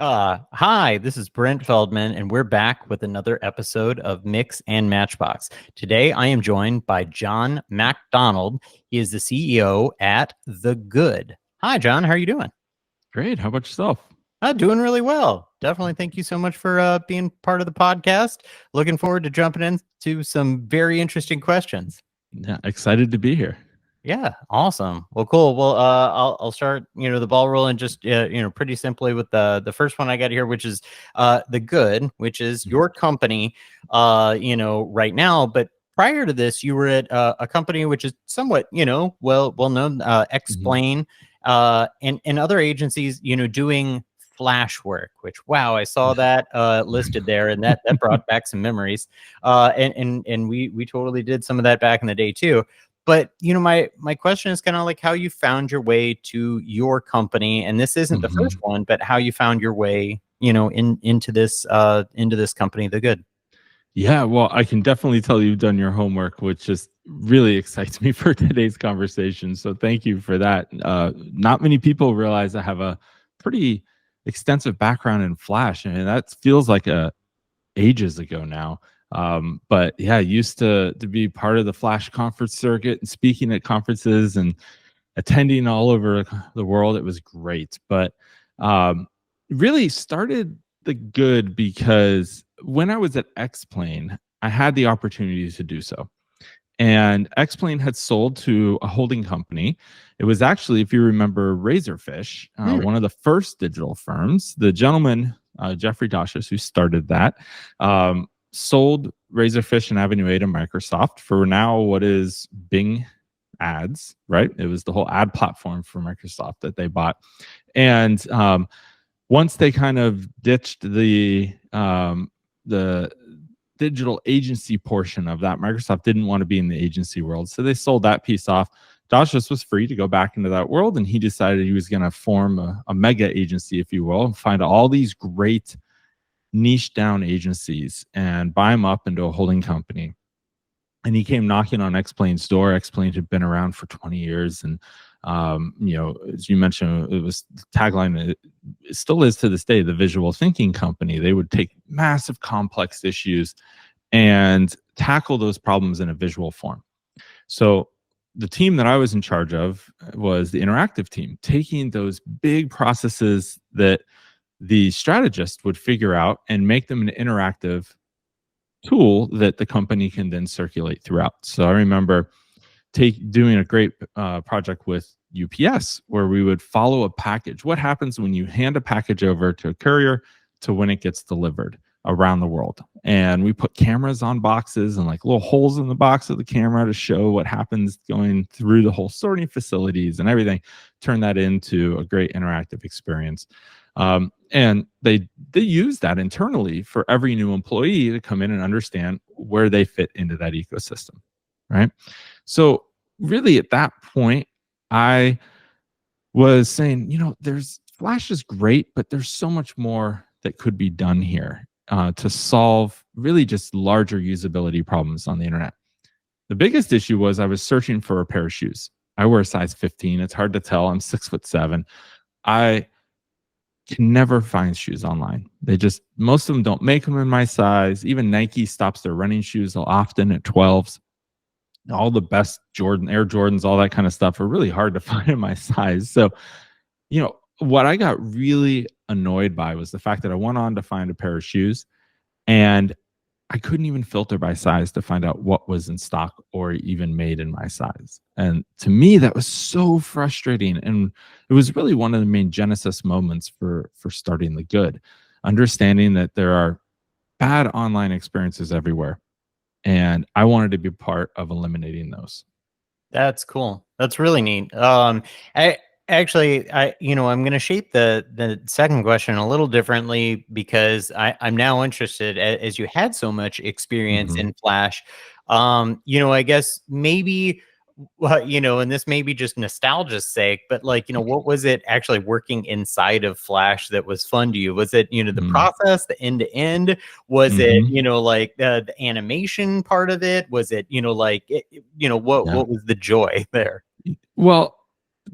Hi, this is Brent Feldman, and we're back with another episode of Mix and Matchbox. Today, I am joined by Jon MacDonald. He is the CEO at The Good. Hi, John. How are you doing? Great. How about yourself? Doing really well. Definitely. Thank you so much for being part of the podcast. Looking forward to jumping into some very interesting questions. Yeah, excited to be here. Yeah, awesome. Well, cool. Well, I'll start, the ball rolling just, pretty simply with the first one I got here, which is The Good, which is your company, right now. But prior to this, you were at a company which is somewhat, well known, Explain, and other agencies, doing Flash work. Which, wow, I saw that listed there, and that brought back some memories. And we totally did some of that back in the day too. But my question is kind of like how you found your way to your company, and this isn't the first one, but how you found your way, into this company, The Good. Yeah, well, I can definitely tell you've done your homework, which just really excites me for today's conversation. So thank you for that. Not many people realize I have a pretty extensive background in Flash, and that feels like ages ago now. But yeah, I used to be part of the Flash conference circuit and speaking at conferences and attending all over the world. It was great, but really started The Good because when I was at Xplane, I had the opportunity to do so. And Xplane had sold to a holding company. It was actually, if you remember, Razorfish, one of the first digital firms. The gentleman, Jeffrey Dashus, who started that, sold Razorfish and Avenue A to Microsoft for now what is Bing Ads, right? It was the whole ad platform for Microsoft that they bought. And once they kind of ditched the digital agency portion of that, Microsoft didn't want to be in the agency world. So they sold that piece off. Dashus was free to go back into that world, and he decided he was going to form a mega agency, if you will, and find all these great niche down agencies and buy them up into a holding company. And he came knocking on Xplane's door. Xplane had been around for 20 years. And, as you mentioned, it was the tagline, it still is to this day, the visual thinking company. They would take massive complex issues and tackle those problems in a visual form. So the team that I was in charge of was the interactive team, taking those big processes that the strategist would figure out and make them an interactive tool that the company can then circulate throughout. So I remember doing a great project with UPS where we would follow a package. What happens when you hand a package over to a courier to when it gets delivered around the world? And we put cameras on boxes and like little holes in the box of the camera to show what happens going through the whole sorting facilities and everything. Turn that into a great interactive experience. And they use that internally for every new employee to come in and understand where they fit into that ecosystem, right? So really at that point, I was saying, there's Flash is great, but there's so much more that could be done here to solve really just larger usability problems on the internet. The biggest issue was I was searching for a pair of shoes. I wear a size 15. It's hard to tell. I'm 6'7". I can never find shoes online. Most of them don't make them in my size. Even Nike stops their running shoes often at 12s. All the best Air Jordans, all that kind of stuff are really hard to find in my size. So, what I got really annoyed by was the fact that I went on to find a pair of shoes and I couldn't even filter by size to find out what was in stock or even made in my size. And to me, that was so frustrating. And it was really one of the main genesis moments for starting The Good, understanding that there are bad online experiences everywhere. And I wanted to be part of eliminating those. That's cool. That's really neat. I'm going to shape the second question a little differently because I'm now interested, as you had so much experience in Flash. I guess maybe, and this may be just nostalgia's sake, but what was it actually working inside of Flash that was fun to you? Was it, the process, the end to end? Was it, like the animation part of it? Was it, what was the joy there? Well,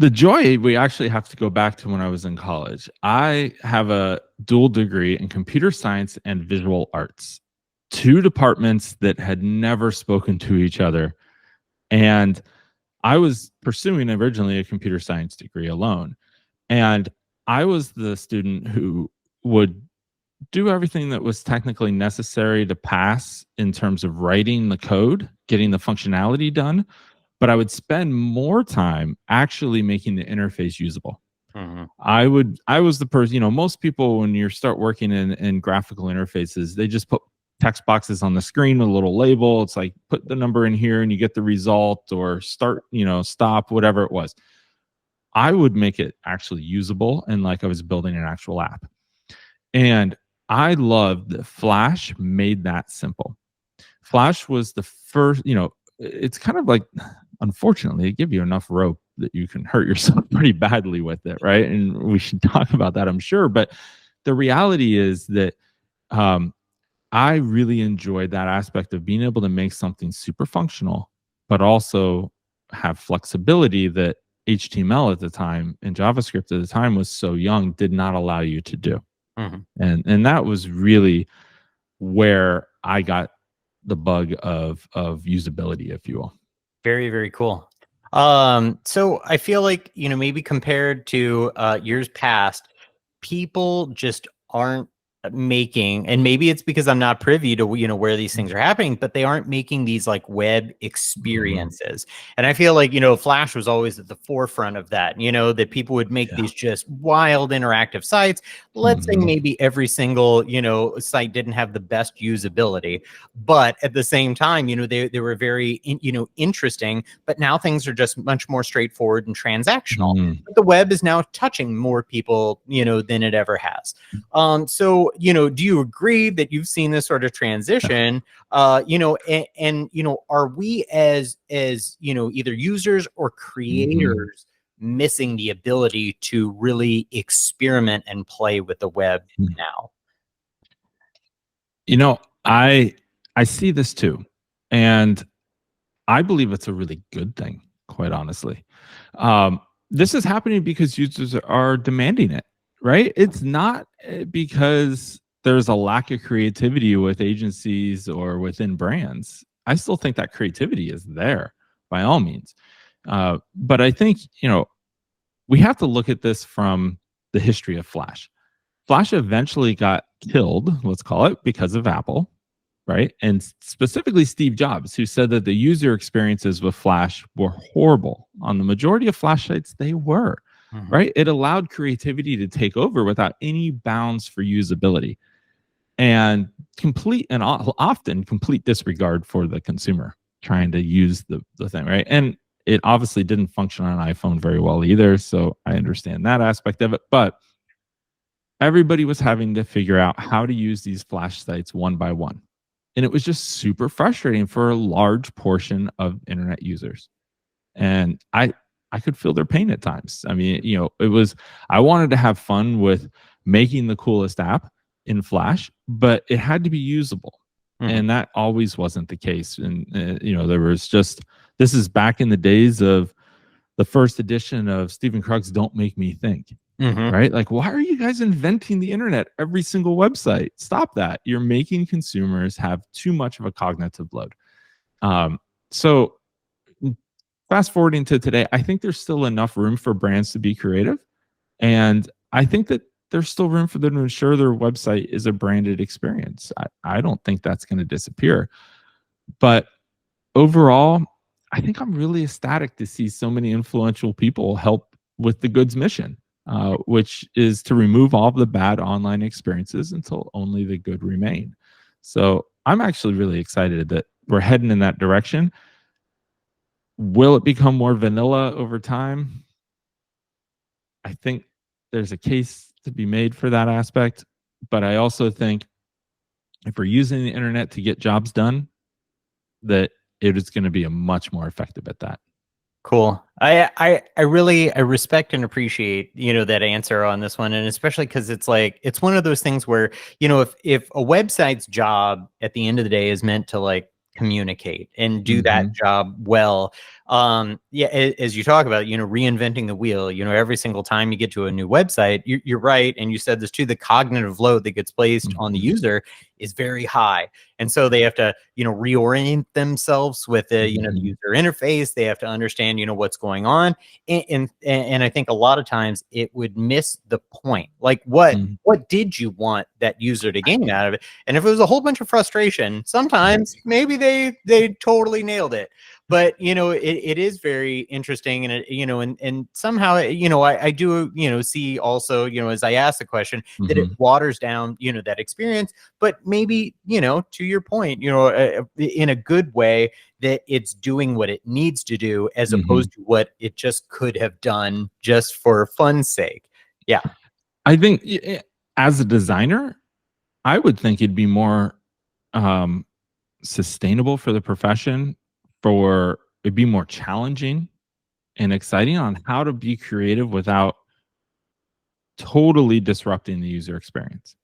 The joy, we actually have to go back to when I was in college. I have a dual degree in computer science and visual arts, two departments that had never spoken to each other. And I was pursuing originally a computer science degree alone. And I was the student who would do everything that was technically necessary to pass in terms of writing the code, getting the functionality done. But I would spend more time actually making the interface usable. Mm-hmm. I was the person, most people, when you start working in graphical interfaces, they just put text boxes on the screen with a little label. It's like, put the number in here and you get the result, or start, stop, whatever it was. I would make it actually usable, and like I was building an actual app. And I loved that Flash made that simple. Flash was the first, it's kind of like, unfortunately, they give you enough rope that you can hurt yourself pretty badly with it, right? And we should talk about that, I'm sure. But the reality is that I really enjoyed that aspect of being able to make something super functional, but also have flexibility that HTML at the time and JavaScript at the time was so young, did not allow you to do. Mm-hmm. And that was really where I got the bug of usability, if you will. Very, very cool. So I feel like, maybe compared to years past, people just aren't making, and maybe it's because I'm not privy to where these things are happening, but they aren't making these like web experiences. And I feel like Flash was always at the forefront of that, that people would make these just wild interactive sites. Let's say maybe every single site didn't have the best usability, but at the same time they were very interesting. But now things are just much more straightforward and transactional. But the web is now touching more people than it ever has. So do you agree that you've seen this sort of transition? Are we as either users or creators missing the ability to really experiment and play with the web now? I see this too, and I believe it's a really good thing, quite honestly. This is happening because users are demanding it, right? It's not because there's a lack of creativity with agencies or within brands. I still think that creativity is there by all means. But I think, we have to look at this from the history of Flash. Flash eventually got killed, let's call it, because of Apple, right? And specifically Steve Jobs, who said that the user experiences with Flash were horrible. On the majority of Flash sites, they were, right? It allowed creativity to take over without any bounds for usability, and often complete disregard for the consumer trying to use the thing, right? And it obviously didn't function on an iPhone very well either, so I understand that aspect of it. But everybody was having to figure out how to use these Flash sites one by one. And it was just super frustrating for a large portion of internet users. And I could feel their pain at times. I mean, I wanted to have fun with making the coolest app in Flash, but it had to be usable. And that always wasn't the case. And, there was just, this is back in the days of the first edition of Stephen Krug's Don't Make Me Think. Right? Like, why are you guys inventing the internet? Every single website. Stop that. You're making consumers have too much of a cognitive load. So fast forwarding to today, I think there's still enough room for brands to be creative. And I think that there's still room for them to ensure their website is a branded experience. I don't think that's going to disappear. But overall, I think I'm really ecstatic to see so many influential people help with the Good's mission. Which is to remove all of the bad online experiences until only the good remain. So I'm actually really excited that we're heading in that direction. Will it become more vanilla over time? I think there's a case to be made for that aspect. But I also think if we're using the internet to get jobs done, that it is going to be a much more effective at that. Cool. I respect and appreciate, that answer on this one. And especially because it's like, it's one of those things where, if a website's job at the end of the day is meant to like communicate and do that job well, Yeah, as you talk about, reinventing the wheel, every single time you get to a new website, you're right. And you said this too, the cognitive load that gets placed on the user is very high. And so they have to, reorient themselves with the, the user interface. They have to understand, what's going on. And I think a lot of times it would miss the point. Like what did you want that user to gain out of it? And if it was a whole bunch of frustration, sometimes maybe they totally nailed it. But it is very interesting, and and somehow I do see also as I ask the question that it waters down that experience, but maybe to your point in a good way, that it's doing what it needs to do as opposed to what it just could have done just for fun's sake. Yeah, I think as a designer, I would think it'd be more sustainable for the profession, it'd be more challenging and exciting on how to be creative without totally disrupting the user experience.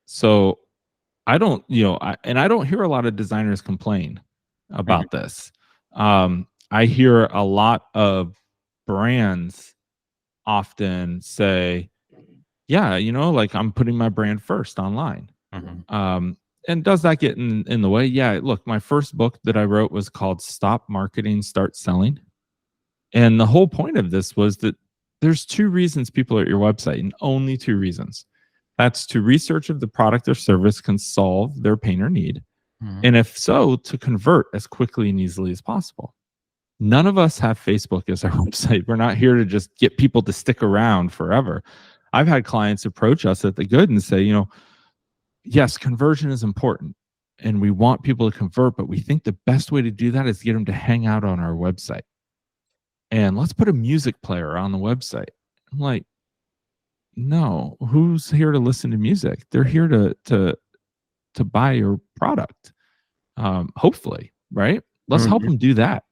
So I don't, I don't hear a lot of designers complain about this. I hear a lot of brands often say, yeah, like I'm putting my brand first online. And does that get in the way? Yeah. Look, my first book that I wrote was called Stop Marketing, Start Selling. And the whole point of this was that there's 2 reasons people are at your website, and only 2 reasons. That's to research if the product or service can solve their pain or need. And if so, to convert as quickly and easily as possible. None of us have Facebook as our website. We're not here to just get people to stick around forever. I've had clients approach us at The Good and say, yes, conversion is important and we want people to convert, but we think the best way to do that is to get them to hang out on our website. And let's put a music player on the website. I'm like, no, who's here to listen to music? They're here to buy your product. Hopefully, right? Let's help them do that.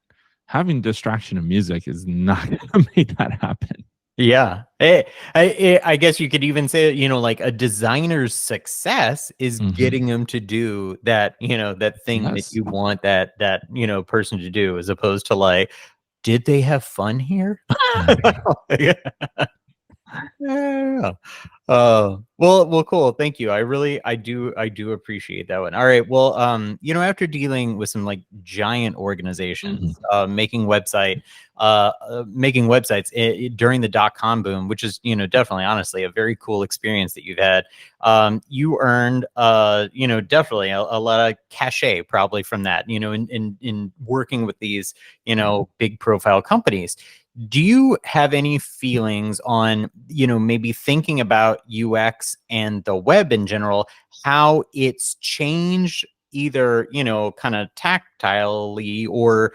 Having distraction of music is not going to make that happen. Yeah. I guess you could even say, like a designer's success is getting them to do that, that thing that you want that person to do, as opposed to like, did they have fun here? Yeah. Well, cool. Thank you. I do appreciate that one. All right. Well, after dealing with some like giant organizations, making websites during the .com boom, which is, definitely, honestly, a very cool experience that you've had. You earned, definitely a lot of cachet probably from that, in working with these, big profile companies. Do you have any feelings on, maybe thinking about UX and the web in general, how it's changed either, kind of tactilely or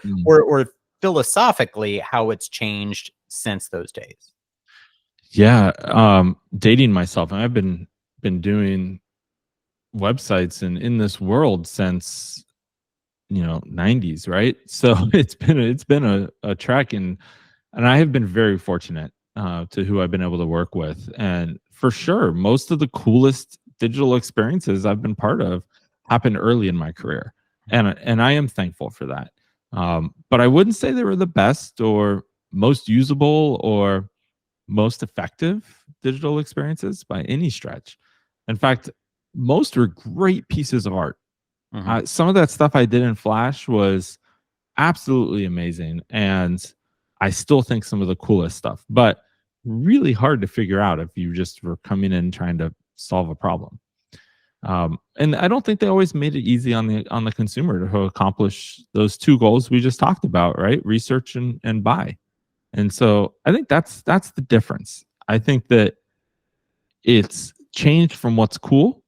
philosophically, how it's changed since those days? Yeah. Dating myself, and I've been doing websites and in this world since, 90s, right? So it's been a trek, and I have been very fortunate to who I've been able to work with. And for sure, most of the coolest digital experiences I've been part of happened early in my career. And I am thankful for that. But I wouldn't say they were the best or most usable or most effective digital experiences by any stretch. In fact, most are great pieces of art. Some of that stuff I did in Flash was absolutely amazing. And I still think some of the coolest stuff, but really hard to figure out if you just were coming in trying to solve a problem. And I don't think they always made it easy on the consumer to accomplish those 2 goals we just talked about, right? Research and buy. And so I think that's the difference. I think that it's changed from what's cool.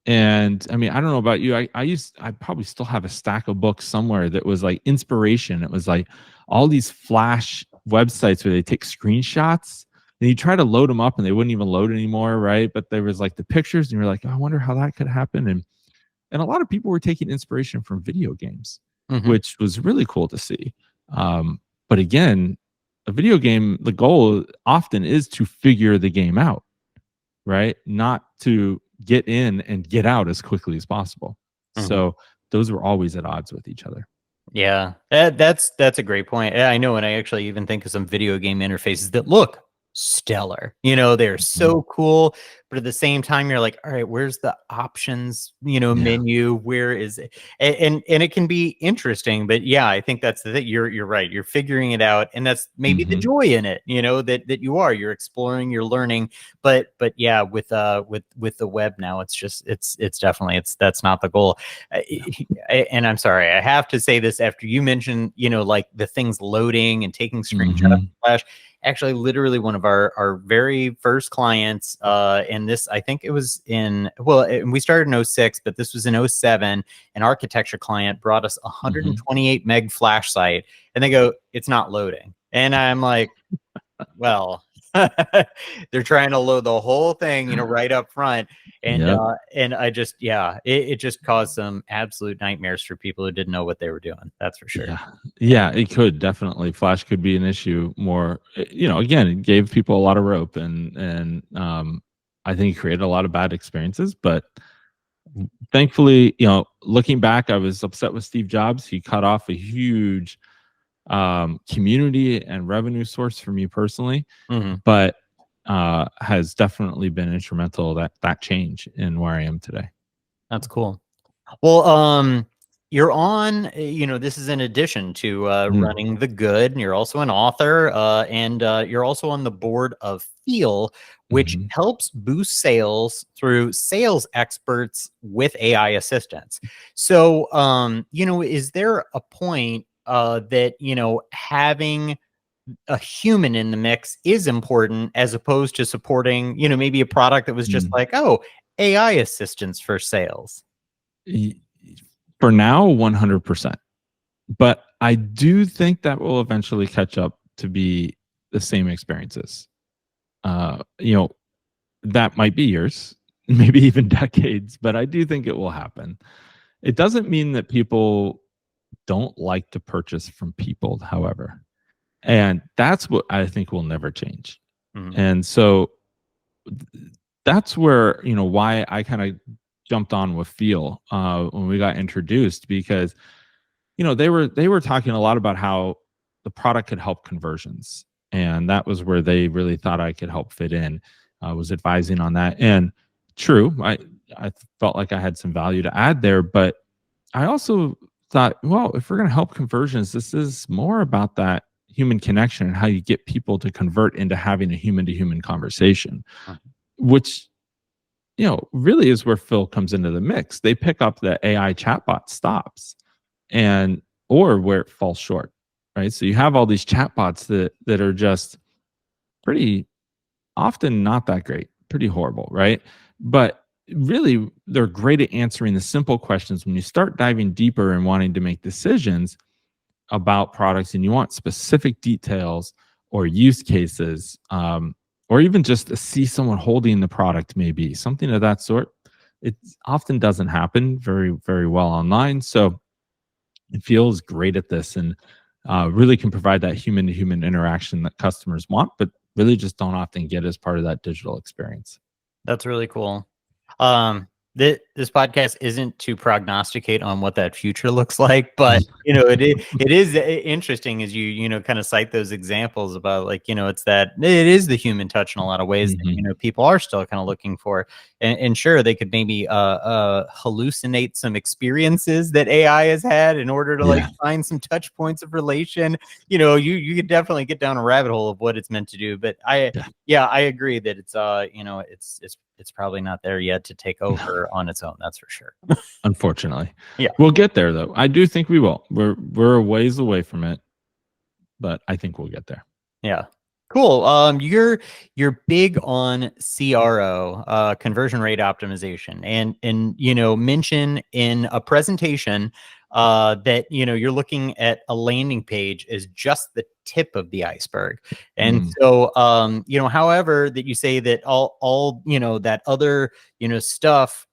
And I mean, I don't know about you. I probably still have a stack of books somewhere that was like inspiration. It was like all these Flash websites where they take screenshots and you try to load them up and they wouldn't even load anymore, right? But there was like the pictures and you're like, oh, I wonder how that could happen. And a lot of people were taking inspiration from video games, which was really cool to see. But again, a video game, the goal often is to figure the game out, right? Not to get in and get out as quickly as possible. So those were always at odds with each other. Yeah, that's a great point. Yeah, I know, and I actually even think of some video game interfaces that look stellar. They're Mhm. so cool, but at the same time, you're like, all right, where's the options? Yeah. Menu. Where is it? And it can be interesting, but yeah, I think that's the thing. You're right. You're figuring it out, and that's maybe the Mhm. joy in it. That you're exploring, you're learning. But yeah, with the web now, it's definitely that's not the goal. Uh, Yeah. and I'm sorry, I have to say this after you mentioned, like the things loading and taking screenshots of Mhm. Flash. Actually, literally one of our very first clients, and this, I think it was we started in '06, but this was in '07. An architecture client brought us a Mhm. 128 meg Flash site, and they go, it's not loading. And I'm like, well, they're trying to load the whole thing, right up front. And Yep. I just, yeah, it just caused some absolute nightmares for people who didn't know what they were doing. That's for sure. Yeah. Yeah, it could definitely. Flash could be an issue more. Again, it gave people a lot of rope, and I think it created a lot of bad experiences. But thankfully, looking back, I was upset with Steve Jobs. He cut off a huge community and revenue source for me personally, Mhm. but has definitely been instrumental that change in where I am today. That's cool. Well, you're on, this is in addition to Mm. running The Good, and you're also an author, and you're also on the board of Feel, which Mhm. helps boost sales through sales experts with AI assistance. So, is there a point that, having a human in the mix is important as opposed to supporting, maybe a product that was just Mm. like, oh, AI assistance for sales? Y- For now, 100%. But I do think that will eventually catch up to be the same experiences. Uh, you know, that might be years, maybe even decades, but I do think it will happen. It doesn't mean that people don't like to purchase from people, however. And that's what I think will never change. Mhm. And so that's where, why I kind of jumped on with Feel when we got introduced, because they were talking a lot about how the product could help conversions, and that was where they really thought I could help fit in. I was advising on that, and true, I felt like I had some value to add there, but I also thought, well, if we're going to help conversions, this is more about that human connection and how you get people to convert into having a human to human conversation, which really is where Phil comes into the mix. They pick up the AI chatbot stops, and or where it falls short, right? So you have all these chatbots that are just pretty often not that great, pretty horrible, right? But really, they're great at answering the simple questions. When you start diving deeper and wanting to make decisions about products, and you want specific details or use cases, or even just to see someone holding the product, maybe something of that sort, it often doesn't happen very, very well online. So it feels great at this, and really can provide that human to human interaction that customers want, but really just don't often get as part of that digital experience. That's really cool. This podcast isn't to prognosticate on what that future looks like, but it is interesting as you kind of cite those examples about, like, it is the human touch in a lot of ways that Mhm. people are still kind of looking for, and sure, they could maybe hallucinate some experiences that AI has had in order to, like, Yeah. find some touch points of relation. You could definitely get down a rabbit hole of what it's meant to do, but Yeah. yeah, I agree that it's probably not there yet to take No, over on its own. That's for sure. unfortunately. Yeah, We'll get there though. I do think we will. We're a ways away from it, but I think we'll get there. yeah. Cool. You're big on CRO, conversion rate optimization, and mention in a presentation that you're looking at a landing page as just the tip of the iceberg. And Mm. so however, that you say that all that other stuff,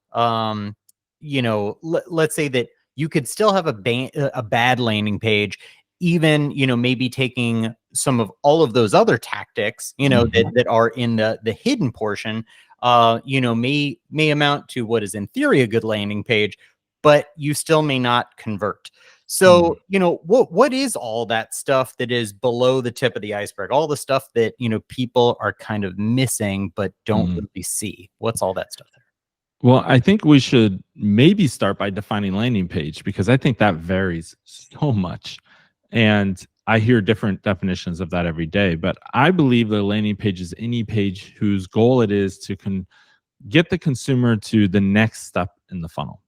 let's say that you could still have a bad landing page, even maybe taking some of all of those other tactics that, Mhm. that are in the hidden portion, may amount to what is in theory a good landing page, but you still may not convert. So, what is all that stuff that is below the tip of the iceberg? All the stuff that, people are kind of missing but don't really see. What's all that stuff there? Well, I think we should maybe start by defining landing page, because I think that varies so much. And I hear different definitions of that every day. But I believe the landing page is any page whose goal it is to get the consumer to the next step in the funnel.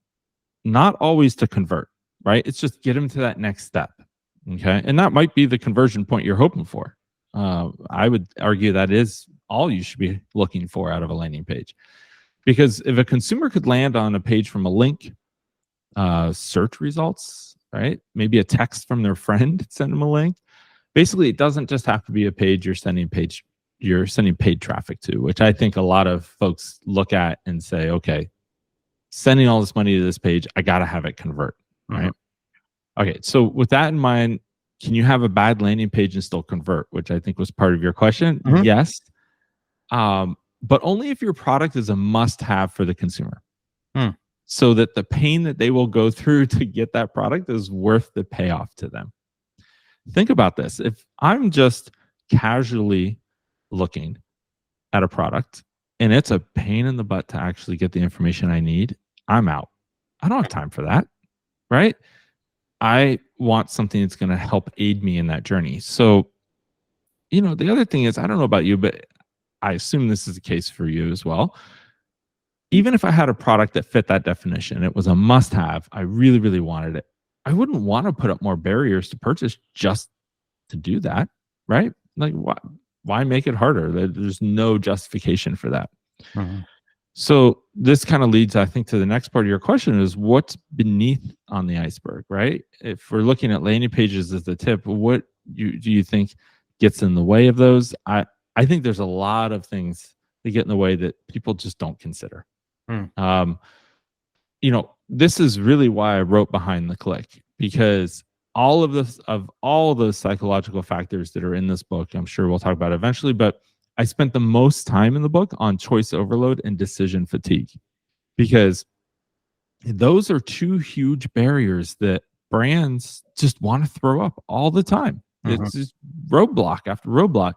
Not always to convert, right? It's just get them to that next step. Okay. And that might be the conversion point you're hoping for. I would argue that is all you should be looking for out of a landing page. Because if a consumer could land on a page from a link, search results, right? Maybe a text from their friend, send them a link. Basically, it doesn't just have to be a page you're sending paid traffic to, which I think a lot of folks look at and say, okay, sending all this money to this page, I got to have it convert, right? Okay, so with that in mind, can you have a bad landing page and still convert, which I think was part of your question? Yes. But only if your product is a must-have for the consumer. So that the pain that they will go through to get that product is worth the payoff to them. Think about this. If I'm just casually looking at a product and it's a pain in the butt to actually get the information I need, I'm out. I don't have time for that, right? I want something that's going to help aid me in that journey. So, the other thing is, I don't know about you, but I assume this is the case for you as well. Even if I had a product that fit that definition, it was a must-have, I really, really wanted it, I wouldn't want to put up more barriers to purchase just to do that, right? Like, why make it harder? There's no justification for that. So this kind of leads, I think, to the next part of your question is what's beneath on the iceberg, right? If we're looking at landing pages as the tip, what do you think gets in the way of those? I think there's a lot of things that get in the way that people just don't consider. This is really why I wrote Behind the Click, because all of those psychological factors that are in this book, I'm sure we'll talk about eventually, but I spent the most time in the book on choice overload and decision fatigue, because those are two huge barriers that brands just want to throw up all the time. It's just roadblock after roadblock.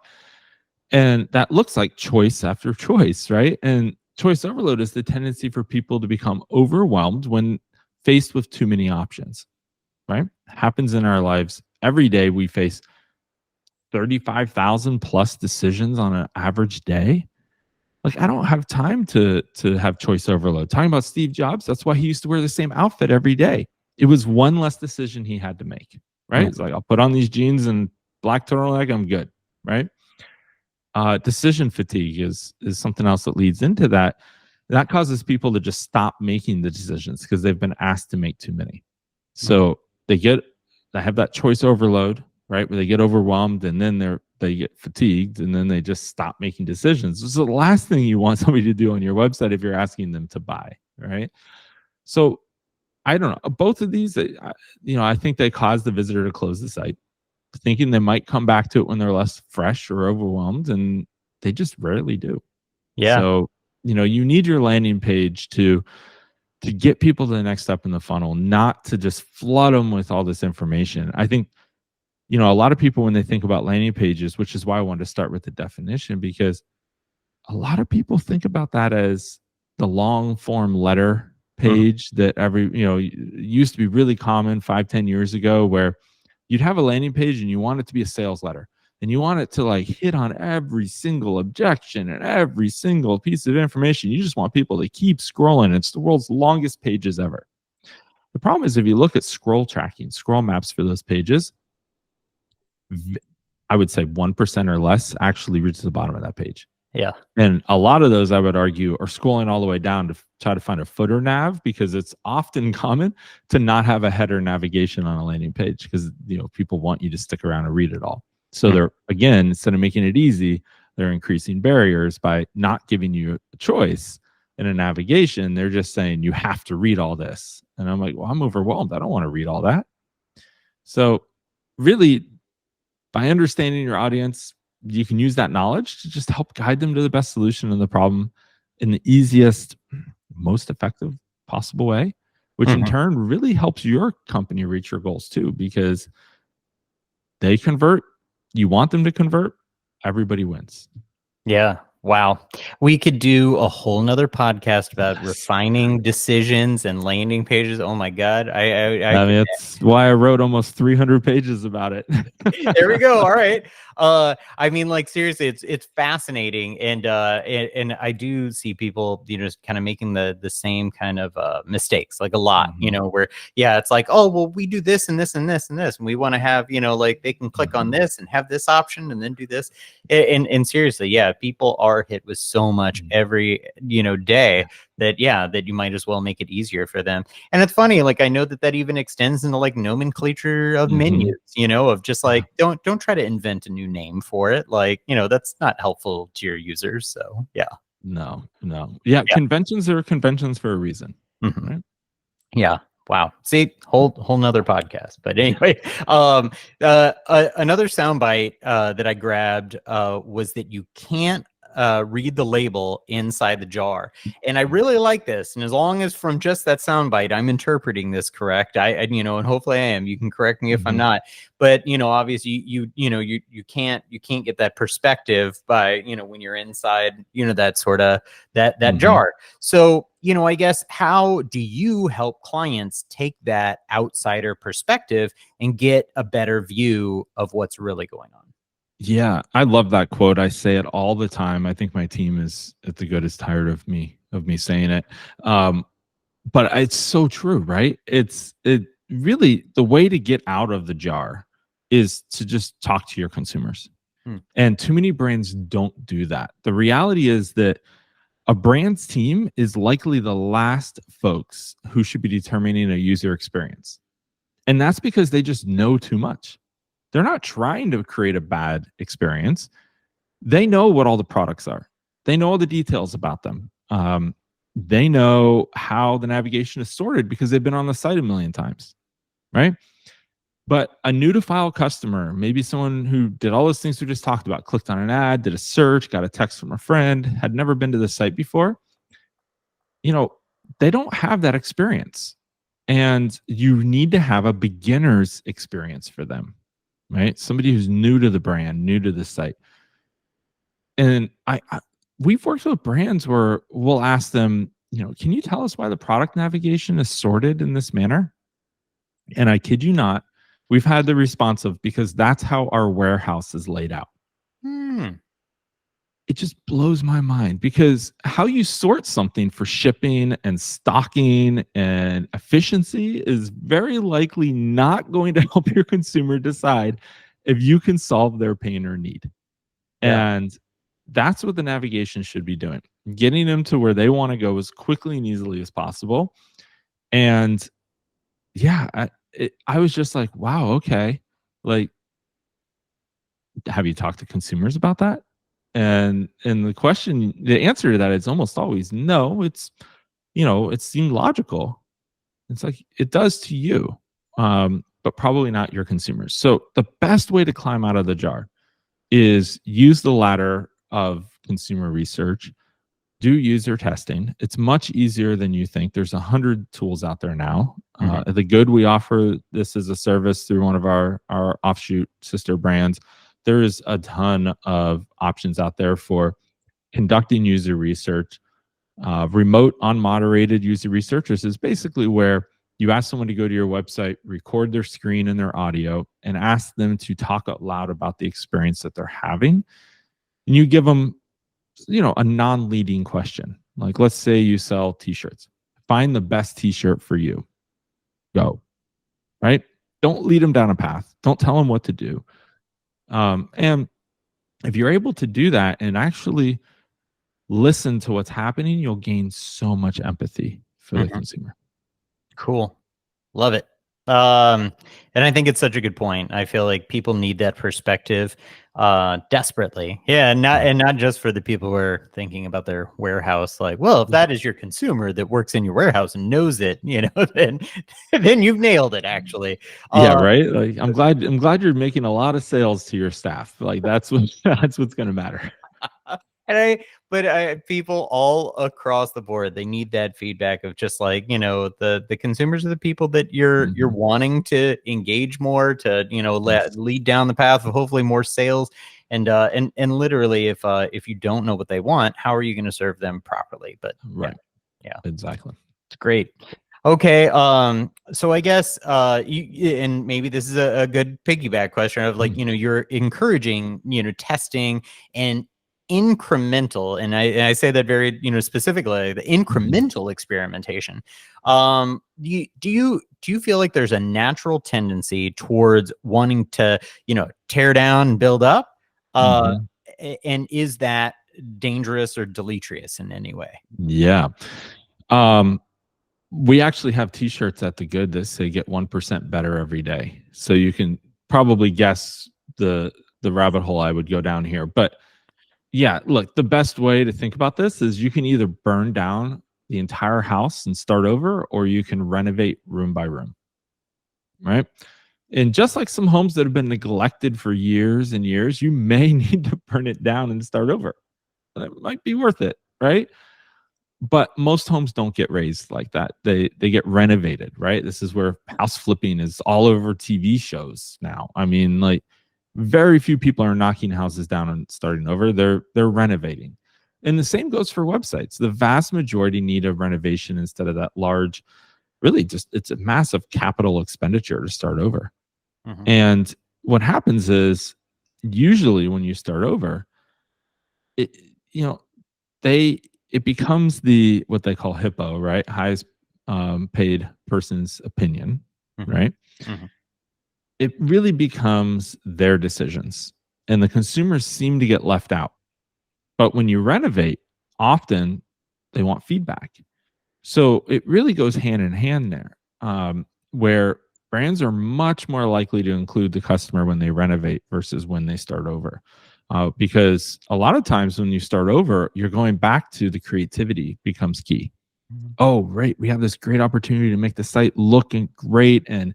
And that looks like choice after choice, right? And choice overload is the tendency for people to become overwhelmed when faced with too many options, right? Happens in our lives every day. We face 35,000 plus decisions on an average day. Like, I don't have time to have choice overload. Talking about Steve Jobs, that's why he used to wear the same outfit every day. It was one less decision he had to make, right? It's like, I'll put on these jeans and black turtleneck, I'm good, right? Decision fatigue is something else that leads into that. That causes people to just stop making the decisions because they've been asked to make too many. So they have that choice overload, right? Where they get overwhelmed and then they get fatigued and then they just stop making decisions. This is the last thing you want somebody to do on your website if you're asking them to buy, right? So I don't know. Both of these, I think they cause the visitor to close the site, thinking they might come back to it when they're less fresh or overwhelmed, and they just rarely do. Yeah. So, you need your landing page to get people to the next step in the funnel, not to just flood them with all this information. I think, a lot of people, when they think about landing pages, which is why I wanted to start with the definition, because a lot of people think about that as the long form letter page that used to be really common 5-10 years ago, where you'd have a landing page and you want it to be a sales letter and you want it to like hit on every single objection and every single piece of information. You just want people to keep scrolling. It's the world's longest pages ever. The problem is, if you look at scroll tracking, scroll maps for those pages, I would say 1% or less actually reaches the bottom of that page. Yeah. And a lot of those, I would argue, are scrolling all the way down to try to find a footer nav, because it's often common to not have a header navigation on a landing page because people want you to stick around and read it all. So they're, again, instead of making it easy, they're increasing barriers by not giving you a choice in a navigation. They're just saying you have to read all this. And I'm like, well, I'm overwhelmed. I don't want to read all that. So really, by understanding your audience, you can use that knowledge to just help guide them to the best solution of the problem in the easiest, most effective possible way. which in Mhm. turn really helps your company reach your goals too, because they convert, you want them to convert, everybody wins. Yeah. Wow. We could do a whole nother podcast about Yes. refining decisions and landing pages. Oh my God. I I could. mean, that's why I wrote almost 300 pages about it. There we go. All right. I mean, like seriously, it's fascinating, and I do see people, just kind of making the same kind of mistakes, like a lot, where it's like, oh well, we do this and this and this and this, and we want to have, like they can click on this and have this option and then do this, and seriously, people are hit with so much every day that you might as well make it easier for them. And it's funny, like I know that even extends into like nomenclature of menus, of just like don't try to invent a new name for it. Like, that's not helpful to your users. So No. Yeah, conventions are conventions for a reason. Right? Yeah. Wow. See, whole nother podcast. But anyway, another soundbite that I grabbed was that you can't read the label inside the jar. And I really like this. And as long as from just that soundbite, I'm interpreting this correct, and hopefully I am. You can correct me if I'm not. But obviously you can't get that perspective by when you're inside that sort of that jar. So I guess, how do you help clients take that outsider perspective and get a better view of what's really going on? Yeah, I love that quote. I say it all the time. I think my team is at the good is tired of me saying it. But it's so true, right? It really, the way to get out of the jar is to just talk to your consumers. And too many brands don't do that. The reality is that a brand's team is likely the last folks who should be determining a user experience. And that's because they just know too much. They're not trying to create a bad experience. They know what all the products are. They know all the details about them. They know how the navigation is sorted because they've been on the site a million times, right? But a new to file customer, maybe someone who did all those things we just talked about, clicked on an ad, did a search, got a text from a friend, had never been to the site before, they don't have that experience. And you need to have a beginner's experience for them, right? Somebody who's new to the brand, new to the site. And we've worked with brands where we'll ask them, can you tell us why the product navigation is sorted in this manner? And I kid you not, we've had the response of, because that's how our warehouse is laid out. It just blows my mind, because how you sort something for shipping and stocking and efficiency is very likely not going to help your consumer decide if you can solve their pain or need. And that's what the navigation should be doing, getting them to where they want to go as quickly and easily as possible. And I was just like, wow, okay. Like, have you talked to consumers about that? And the answer to that is almost always no. It's, it seemed logical. It's like, it does to you, but probably not your consumers. So the best way to climb out of the jar is use the ladder of consumer research, do user testing. It's much easier than you think. There's 100 tools out there now. The good, we offer this as a service through one of our offshoot sister brands. There is a ton of options out there for conducting user research. Remote unmoderated user research is basically where you ask someone to go to your website, record their screen and their audio, and ask them to talk out loud about the experience that they're having. And you give them, a non-leading question. Like, let's say you sell t-shirts. Find the best t-shirt for you. Go. Right? Don't lead them down a path. Don't tell them what to do. And if you're able to do that and actually listen to what's happening, you'll gain so much empathy for the consumer. Cool. Love it. And I think it's such a good point. I feel like people need that perspective desperately. Yeah, and not just for the people who are thinking about their warehouse. Like, well, if that is your consumer that works in your warehouse and knows it, then you've nailed it. Actually, right. Like, I'm glad you're making a lot of sales to your staff. Like, that's what's going to matter. But people all across the board, they need that feedback of just like, the consumers are the people that you're wanting to engage more, to, lead down the path of hopefully more sales. And literally, if you don't know what they want, how are you going to serve them properly? But Right. Yeah. Exactly. It's great. Okay. So I guess and maybe this is a good piggyback question of like, you're encouraging, testing and incremental, and I say that very, specifically, the incremental experimentation. Do you feel like there's a natural tendency towards wanting to, tear down and build up? And is that dangerous or deleterious in any way? Yeah. We actually have t-shirts at the Good that say get 1% better every day. So you can probably guess the rabbit hole I would go down here. But yeah, look, the best way to think about this is you can either burn down the entire house and start over, or you can renovate room by room. Right. And just like some homes that have been neglected for years and years, you may need to burn it down and start over. It might be worth it. Right. But most homes don't get raised like that. They get renovated, right? This is where house flipping is all over TV shows now. I mean, like, very few people are knocking houses down and starting over. They're renovating. And the same goes for websites. The vast majority need a renovation instead of that large, really just, it's a massive capital expenditure to start over. And what happens is, usually when you start over, it becomes what they call HIPPO, right? Highest paid person's opinion, right? It really becomes their decisions, and the consumers seem to get left out. But when you renovate, often they want feedback. So it really goes hand in hand there, where brands are much more likely to include the customer when they renovate versus when they start over. Because a lot of times when you start over, you're going back to the creativity becomes key. Oh, right. We have this great opportunity to make the site look great. And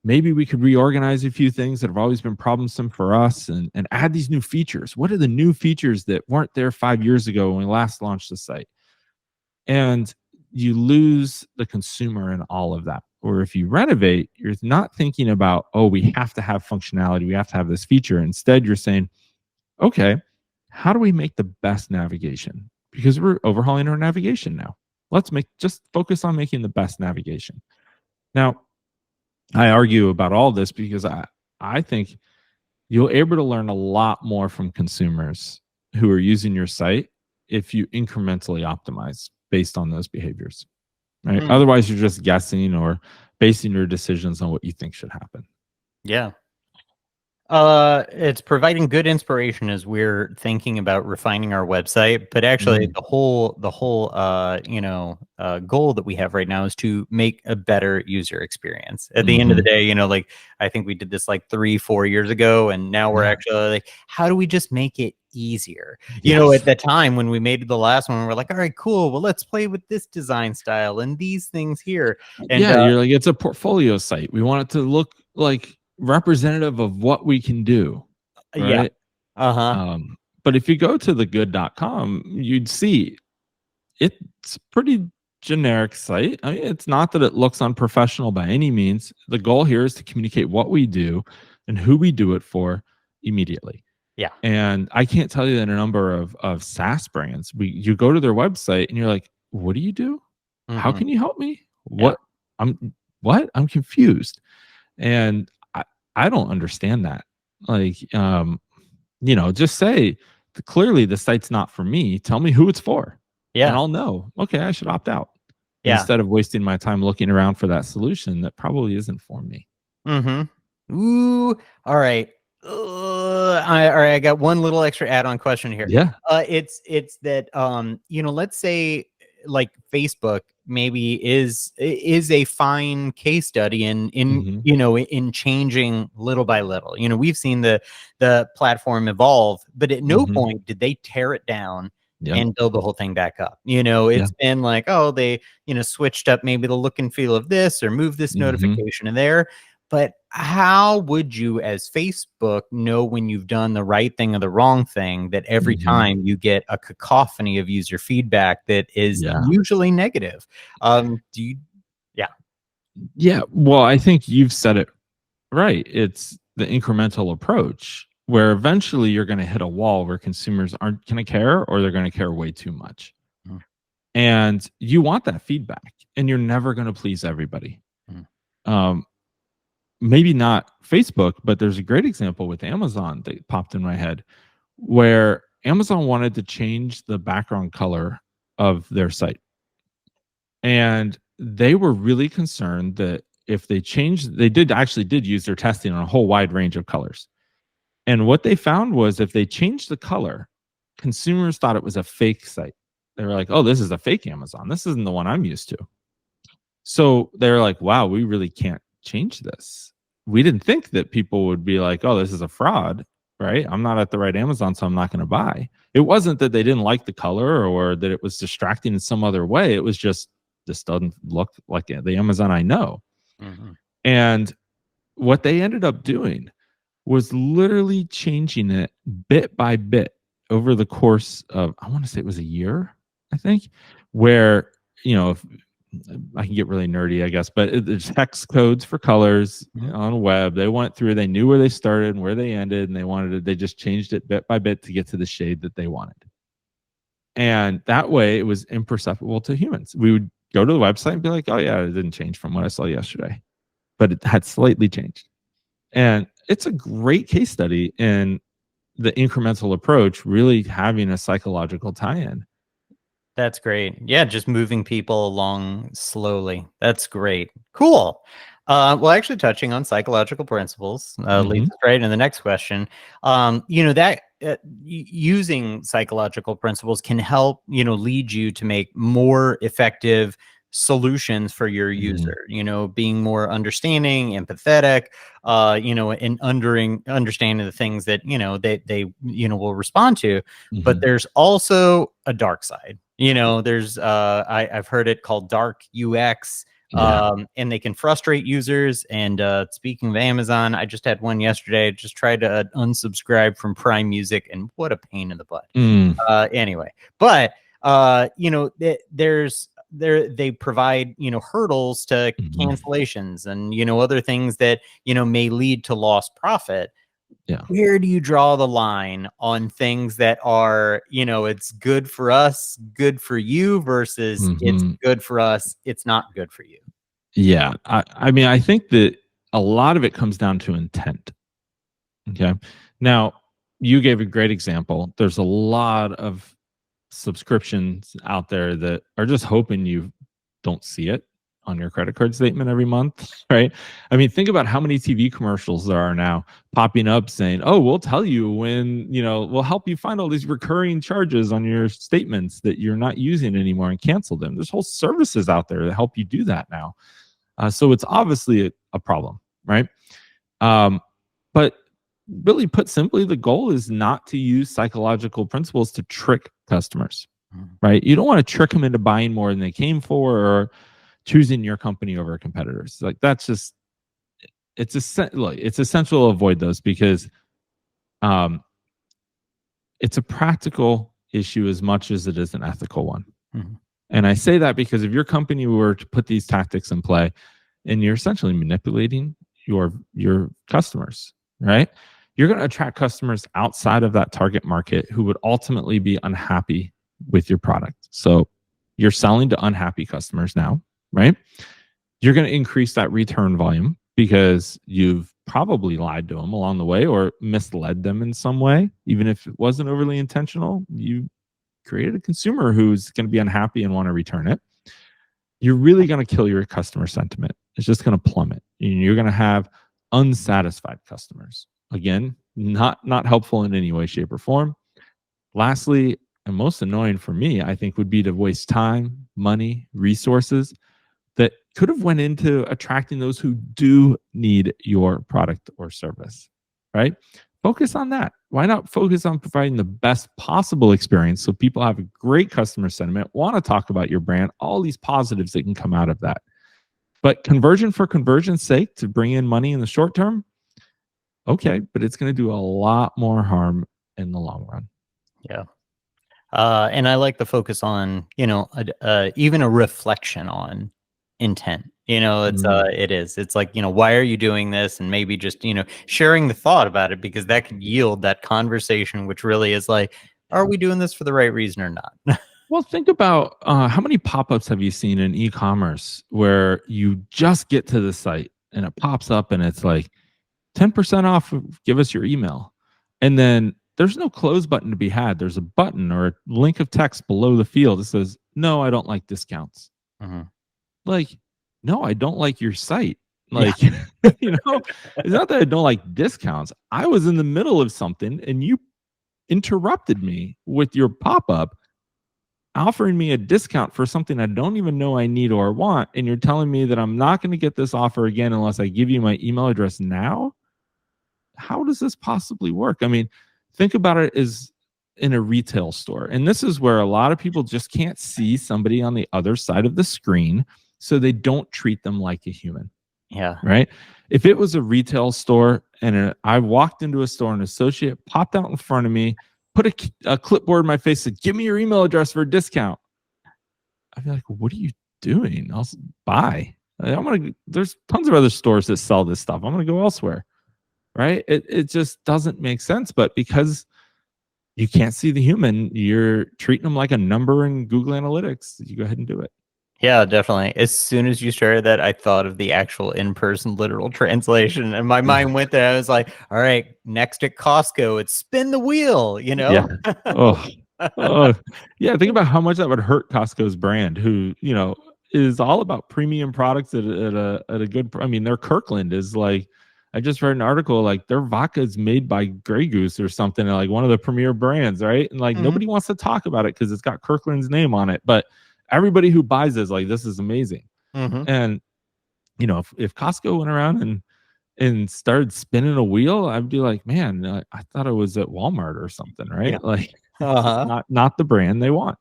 maybe we could reorganize a few things that have always been problemsome for us and add these new features. What are the new features that weren't there 5 years ago when we last launched the site? And you lose the consumer in all of that. Or if you renovate, you're not thinking about, oh, we have to have functionality. We have to have this feature. Instead, you're saying, okay, how do we make the best navigation? Because we're overhauling our navigation now. Let's just focus on making the best navigation. Now, I argue about all this because I think you'll be able to learn a lot more from consumers who are using your site if you incrementally optimize based on those behaviors, right? Otherwise, you're just guessing or basing your decisions on what you think should happen. Yeah. It's providing good inspiration as we're thinking about refining our website, but actually the whole goal that we have right now is to make a better user experience. At the end of the day, like, I think we did this like 3-4 years ago, and now we're actually like, how do we just make it easier? At the time when we made the last one, we're like, all right, cool. Well, let's play with this design style and these things here. And you're like, it's a portfolio site. We want it to look like representative of what we can do, right? But if you go to thegood.com, you'd see it's a pretty generic site. I mean, it's not that it looks unprofessional by any means. The goal here is to communicate what we do and who we do it for immediately. And I can't tell you that a number of SaaS brands, you go to their website and you're like, what do you do? How can you help me? I'm confused. And I don't understand that. Like, just say clearly the site's not for me. Tell me who it's for. And I'll know, okay, I should opt out instead of wasting my time looking around for that solution that probably isn't for me. Ooh, all right. All right, I got one little extra add-on question here. It's that let's say like Facebook maybe is a fine case study in changing little by little. We've seen the platform evolve, but at no point did they tear it down and build the whole thing back up. It's been like, oh, they switched up maybe the look and feel of this or move this notification in there. But how would you, as Facebook, know when you've done the right thing or the wrong thing, that every time you get a cacophony of user feedback that is usually negative? Do you, yeah. Yeah. Well, I think you've said it right. It's the incremental approach where eventually you're going to hit a wall where consumers aren't going to care, or they're going to care way too much. And you want that feedback, and you're never going to please everybody. Maybe not Facebook, but there's a great example with Amazon that popped in my head, where Amazon wanted to change the background color of their site. And they were really concerned that if they changed, they did use their testing on a whole wide range of colors. And what they found was if they changed the color, consumers thought it was a fake site. They were like, oh, this is a fake Amazon. This isn't the one I'm used to. So they're like, wow, we really can't change this. We didn't think that people would be like, oh, this is a fraud, right? I'm not at the right Amazon, so I'm not going to buy. It wasn't that they didn't like the color or that it was distracting in some other way. It was just, this doesn't look like the Amazon I know. And what they ended up doing was literally changing it bit by bit over the course of, I want to say it was a year, I think, where, if I can get really nerdy, I guess, but there's hex codes for colors on a web. They went through, they knew where they started and where they ended, and they just changed it bit by bit to get to the shade that they wanted. And that way it was imperceptible to humans. We would go to the website and be like, oh yeah, it didn't change from what I saw yesterday, but it had slightly changed. And it's a great case study in the incremental approach really having a psychological tie-in. That's great. Yeah, just moving people along slowly. That's great. Cool. Well, actually touching on psychological principles leads us right into the next question. Using psychological principles can help, lead you to make more effective solutions for your user, being more understanding, empathetic, and understanding the things that, they will respond to. But there's also a dark side. There's I've heard it called dark UX. And they can frustrate users. And speaking of Amazon, I just had one yesterday. I just tried to unsubscribe from Prime Music, and what a pain in the butt. Anyway, but they provide hurdles to cancellations and other things that may lead to lost profit. Where do you draw the line on things that are, it's good for us, good for you, versus it's good for us, it's not good for you? Yeah. I mean, I think that a lot of it comes down to intent. Okay. Now, you gave a great example. There's a lot of subscriptions out there that are just hoping you don't see it on your credit card statement every month, right? I mean, think about how many TV commercials there are now popping up saying, oh, we'll tell you when, we'll help you find all these recurring charges on your statements that you're not using anymore and cancel them. There's whole services out there that help you do that now. So it's obviously a problem, right? But really put simply, the goal is not to use psychological principles to trick customers, right? You don't want to trick them into buying more than they came for, or choosing your company over competitors. Like, that's just, it's essential to avoid those, because it's a practical issue as much as it is an ethical one. And I say that because if your company were to put these tactics in play, and you're essentially manipulating your customers, right? You're going to attract customers outside of that target market who would ultimately be unhappy with your product. So you're selling to unhappy customers now, right? You're going to increase that return volume because you've probably lied to them along the way or misled them in some way. Even if it wasn't overly intentional, you created a consumer who's going to be unhappy and want to return it. You're really going to kill your customer sentiment. It's just going to plummet. You're going to have unsatisfied customers. Again, not helpful in any way, shape, or form. Lastly, and most annoying for me, I think, would be to waste time, money, resources that could have went into attracting those who do need your product or service, right? Focus on that. Why not focus on providing the best possible experience so people have a great customer sentiment, want to talk about your brand, all these positives that can come out of that. But conversion for conversion's sake to bring in money in the short term, okay, but it's going to do a lot more harm in the long run. Yeah. And I like the focus on, even a reflection on intent. It's like, why are you doing this? And maybe just, sharing the thought about it, because that could yield that conversation, which really is like, are we doing this for the right reason or not? Well, think about how many pop-ups have you seen in e-commerce where you just get to the site and it pops up and it's like 10% off, give us your email. And then there's no close button to be had. There's a button or a link of text below the field that says, no, I don't like discounts. Mm-hmm. Like, no, I don't like your site. Like, it's not that I don't like discounts. I was in the middle of something and you interrupted me with your pop-up offering me a discount for something I don't even know I need or want. And you're telling me that I'm not going to get this offer again unless I give you my email address now. How does this possibly work? I mean, think about it as in a retail store. And this is where a lot of people just can't see somebody on the other side of the screen, so they don't treat them like a human. Yeah. Right. If it was a retail store and I walked into a store, an associate popped out in front of me, put a clipboard in my face, said, give me your email address for a discount, I'd be like, what are you doing? I'll buy. There's tons of other stores that sell this stuff. I'm going to go elsewhere. Right. It just doesn't make sense. But because you can't see the human, you're treating them like a number in Google Analytics. You go ahead and do it. Yeah, definitely. As soon as you started that, I thought of the actual in-person literal translation, and my mind went there. I was like, all right, next at Costco, it's spin the wheel, Yeah. Yeah. Think about how much that would hurt Costco's brand, who, is all about premium products at a good, I mean, their Kirkland is like, I just read an article, like their vodka is made by Grey Goose or something, like one of the premier brands, right? And like nobody wants to talk about it because it's got Kirkland's name on it, but everybody who buys it is like, this is amazing. And if Costco went around and started spinning a wheel, I'd be like, man, I thought it was at Walmart or something, right? Yeah. Like not the brand they want.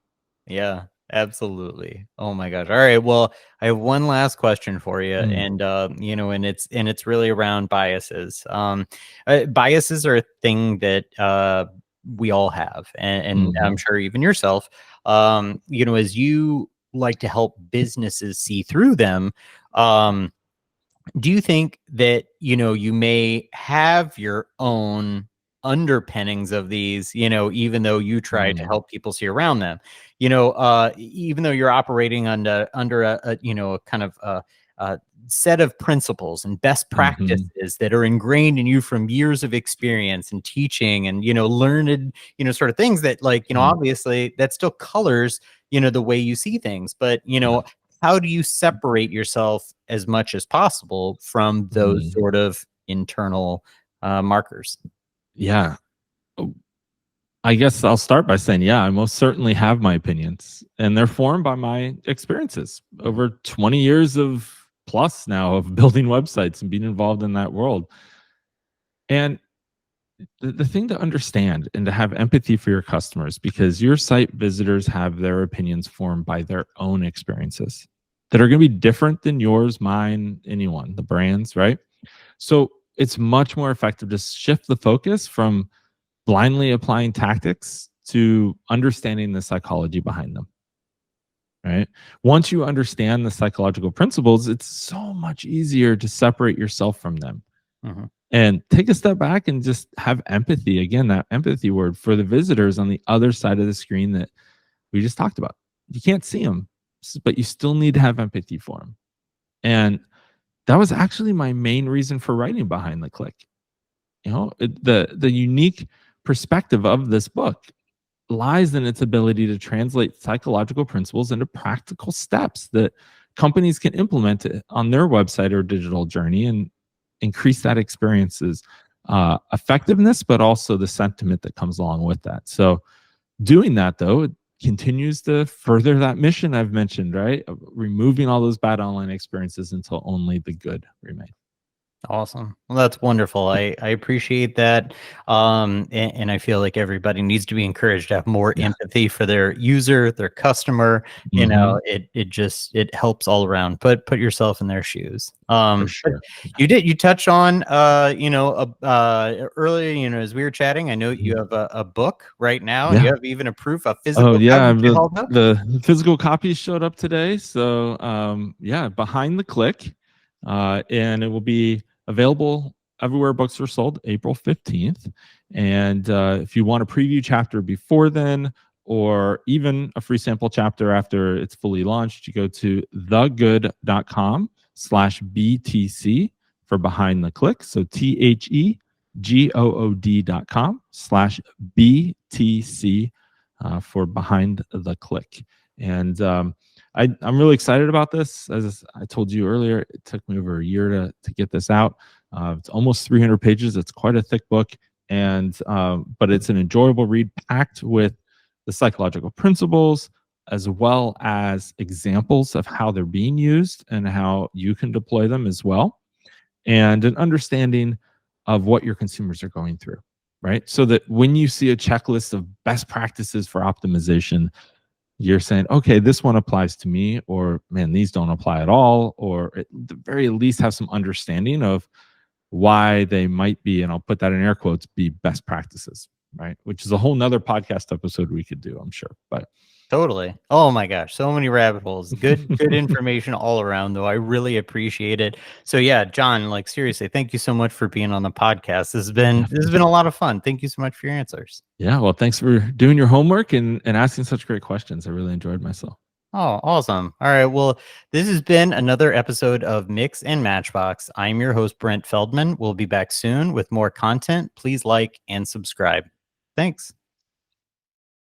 Yeah, absolutely. Oh my gosh. All right. Well, I have one last question for you, and and it's really around biases. Biases are a thing that we all have, and I'm sure even yourself. As you like to help businesses see through them. Do you think that, you may have your own underpinnings of these, even though you try to help people see around them, even though you're operating under a kind of a set of principles and best practices that are ingrained in you from years of experience and teaching and, learned, sort of things that like, obviously that still colors, the way you see things, but, how do you separate yourself as much as possible from those sort of internal markers? Yeah. I guess I'll start by saying, yeah, I most certainly have my opinions, and they're formed by my experiences over 20 years of plus now of building websites and being involved in that world. And the thing to understand and to have empathy for your customers, because your site visitors have their opinions formed by their own experiences that are going to be different than yours, mine, anyone, the brands, right? So it's much more effective to shift the focus from blindly applying tactics to understanding the psychology behind them, right? Once you understand the psychological principles, it's so much easier to separate yourself from them. And take a step back and just have empathy. Again, that empathy word for the visitors on the other side of the screen that we just talked about. You can't see them, but you still need to have empathy for them. And that was actually my main reason for writing Behind the Click. The unique perspective of this book lies in its ability to translate psychological principles into practical steps that companies can implement on their website or digital journey and increase that experience's effectiveness, but also the sentiment that comes along with that. So doing that, though, it continues to further that mission I've mentioned, right? Of removing all those bad online experiences until only the good remain. Awesome. Well, that's wonderful. I appreciate that. And I feel like everybody needs to be encouraged to have more Yeah. empathy for their user, their customer. You know, Mhm. it helps all around. Put yourself in their shoes. For But sure. you touched on earlier, as we were chatting, I know you Mhm. have a book right now, and you Yeah. have even a Oh, physical copy yeah, you can hold up. the physical copies showed up today, so, yeah, Behind the Click, and it will be available everywhere books are sold April 15th, and, if you want a preview chapter before then, or even a free sample chapter after it's fully launched, you go to thegood.com/BTC for Behind the Click, so THEGOOD.com/BTC for Behind the Click. And I'm really excited about this. As I told you earlier, it took me over a year to get this out. It's almost 300 pages. It's quite a thick book, and but it's an enjoyable read, packed with the psychological principles as well as examples of how they're being used and how you can deploy them as well, and an understanding of what your consumers are going through, right? So that when you see a checklist of best practices for optimization, you're saying, okay, this one applies to me, or man, these don't apply at all, or at the very least have some understanding of why they might be, and I'll put that in air quotes, be best practices, right? Which is a whole nother podcast episode we could do, I'm sure. But Totally. Oh my gosh, so many rabbit holes. Good information all around though. I really appreciate it. So yeah, John, like seriously, thank you so much for being on the podcast. yeah, This has been a lot of fun. Thank you so much for your answers. yeah, well, thanks for doing your homework and asking such great questions. I really enjoyed myself. Oh, awesome. All right. Well, this has been another episode of Mix and Matchbox. I'm your host, Brent Feldman. We'll be back soon with more content. Please like and subscribe. Thanks.